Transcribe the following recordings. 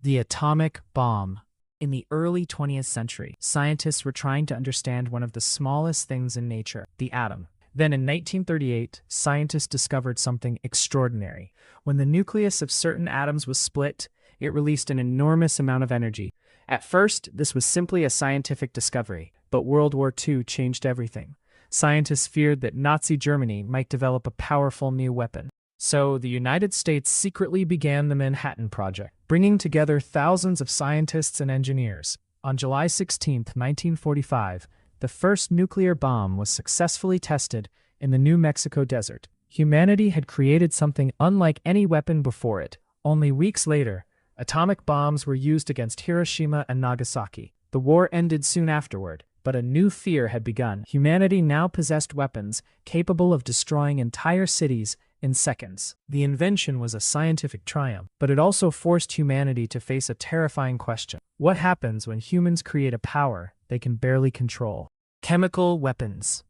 The atomic bomb. In the early 20th century, scientists were trying to understand one of the smallest things in nature, the atom. Then in 1938, scientists discovered something extraordinary. When the nucleus of certain atoms was split, it released an enormous amount of energy. At first, this was simply a scientific discovery, but World War II changed everything. Scientists feared that Nazi Germany might develop a powerful new weapon. So the United States secretly began the Manhattan Project, bringing together thousands of scientists and engineers. On July 16, 1945, the first nuclear bomb was successfully tested in the New Mexico desert. Humanity had created something unlike any weapon before it. Only weeks later, atomic bombs were used against Hiroshima and Nagasaki. The war ended soon afterward, but a new fear had begun. Humanity now possessed weapons capable of destroying entire cities in seconds. The invention was a scientific triumph, but it also forced humanity to face a terrifying question. What happens when humans create a power they can barely control? Chemical weapons.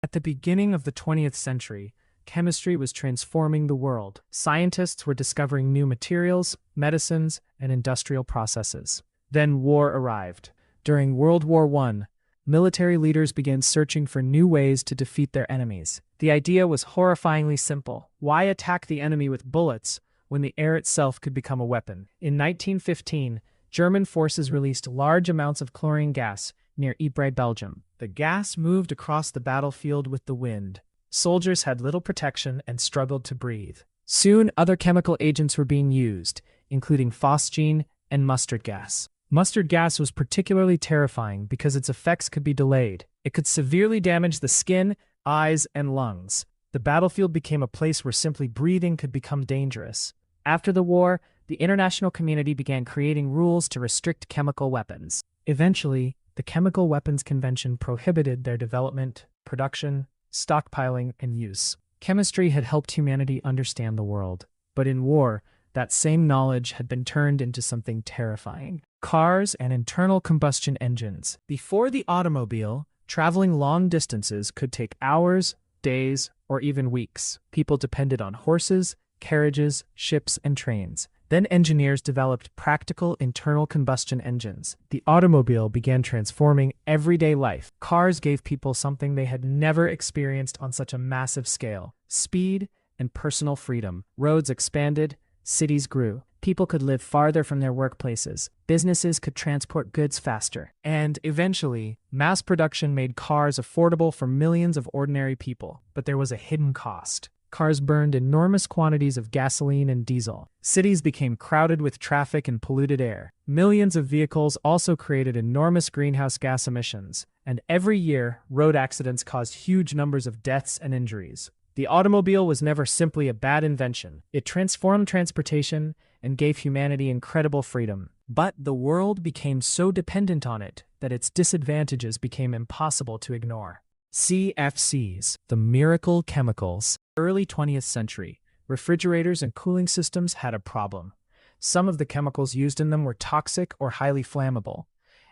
At the beginning of the 20th century, chemistry was transforming the world. Scientists were discovering new materials, medicines, and industrial processes. Then war arrived. During World War I, military leaders began searching for new ways to defeat their enemies. The idea was horrifyingly simple. Why attack the enemy with bullets when the air itself could become a weapon? In 1915, German forces released large amounts of chlorine gas near Ypres, Belgium. The gas moved across the battlefield with the wind. Soldiers had little protection and struggled to breathe. Soon, other chemical agents were being used, including phosgene and mustard gas. Mustard gas was particularly terrifying because its effects could be delayed. It could severely damage the skin, eyes, and lungs. The battlefield became a place where simply breathing could become dangerous. After the war, the international community began creating rules to restrict chemical weapons. Eventually, the Chemical Weapons Convention prohibited their development, production, stockpiling, and use. Chemistry had helped humanity understand the world, but in war, that same knowledge had been turned into something terrifying. Cars and internal combustion engines. Before the automobile, traveling long distances could take hours, days, or even weeks. People depended on horses, carriages, ships, and trains. Then engineers developed practical internal combustion engines. The automobile began transforming everyday life. Cars gave people something they had never experienced on such a massive scale: speed and personal freedom. Roads expanded, cities grew. People could live farther from their workplaces. Businesses could transport goods faster. And eventually, mass production made cars affordable for millions of ordinary people. But there was a hidden cost. Cars burned enormous quantities of gasoline and diesel. Cities became crowded with traffic and polluted air. Millions of vehicles also created enormous greenhouse gas emissions. And every year, road accidents caused huge numbers of deaths and injuries. The automobile was never simply a bad invention. It transformed transportation and gave humanity incredible freedom. But the world became so dependent on it that its disadvantages became impossible to ignore. CFCs, the miracle chemicals. Early 20th century, refrigerators and cooling systems had a problem. Some of the chemicals used in them were toxic or highly flammable.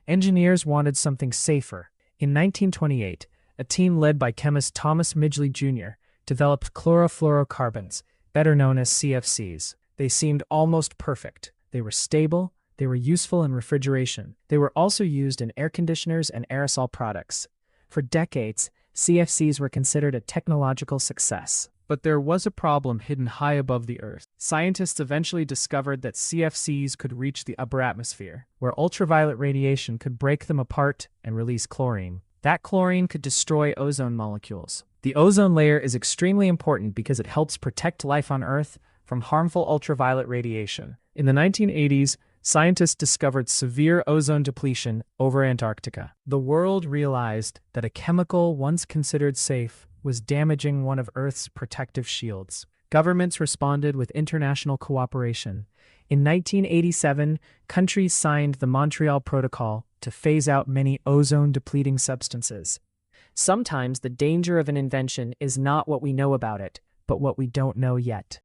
Engineers wanted something safer. In 1928, a team led by chemist Thomas Midgley Jr. developed chlorofluorocarbons, better known as CFCs. They seemed almost perfect. They were stable, they were useful in refrigeration. They were also used in air conditioners and aerosol products. For decades, CFCs were considered a technological success. But there was a problem hidden high above the Earth. Scientists eventually discovered that CFCs could reach the upper atmosphere, where ultraviolet radiation could break them apart and release chlorine. That chlorine could destroy ozone molecules. The ozone layer is extremely important because it helps protect life on Earth from harmful ultraviolet radiation. In the 1980s, scientists discovered severe ozone depletion over Antarctica. The world realized that a chemical once considered safe was damaging one of Earth's protective shields. Governments responded with international cooperation. In 1987, countries signed the Montreal Protocol to phase out many ozone-depleting substances. Sometimes the danger of an invention is not what we know about it, but what we don't know yet.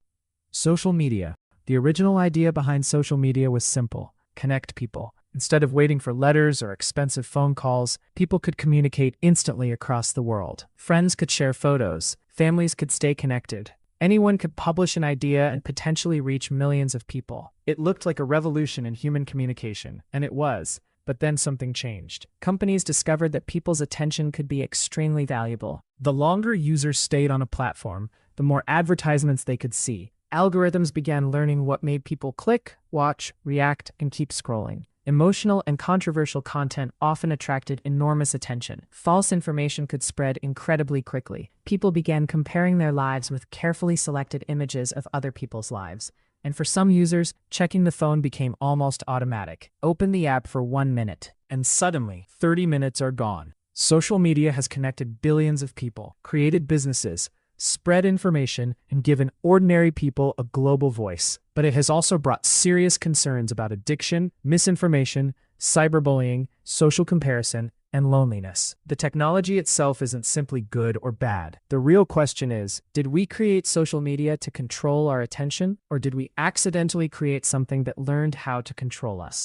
Social media. The original idea behind social media was simple: connect people. Instead of waiting for letters or expensive phone calls, people could communicate instantly across the world. Friends could share photos, families could stay connected, Anyone could publish an idea and potentially reach millions of people. It looked like a revolution in human communication, and it was. But then something changed. Companies discovered that people's attention could be extremely valuable. The longer users stayed on a platform, the more advertisements they could see. Algorithms began learning what made people click, watch, react, and keep scrolling. Emotional and controversial content often attracted enormous attention. False information could spread incredibly quickly. People began comparing their lives with carefully selected images of other people's lives. And for some users, checking the phone became almost automatic. Open the app for 1 minute, and suddenly, 30 minutes are gone. Social media has connected billions of people, created businesses, spread information, and given ordinary people a global voice. But it has also brought serious concerns about addiction, misinformation, cyberbullying, social comparison, and loneliness. The technology itself isn't simply good or bad. The real question is, did we create social media to control our attention, or did we accidentally create something that learned how to control us?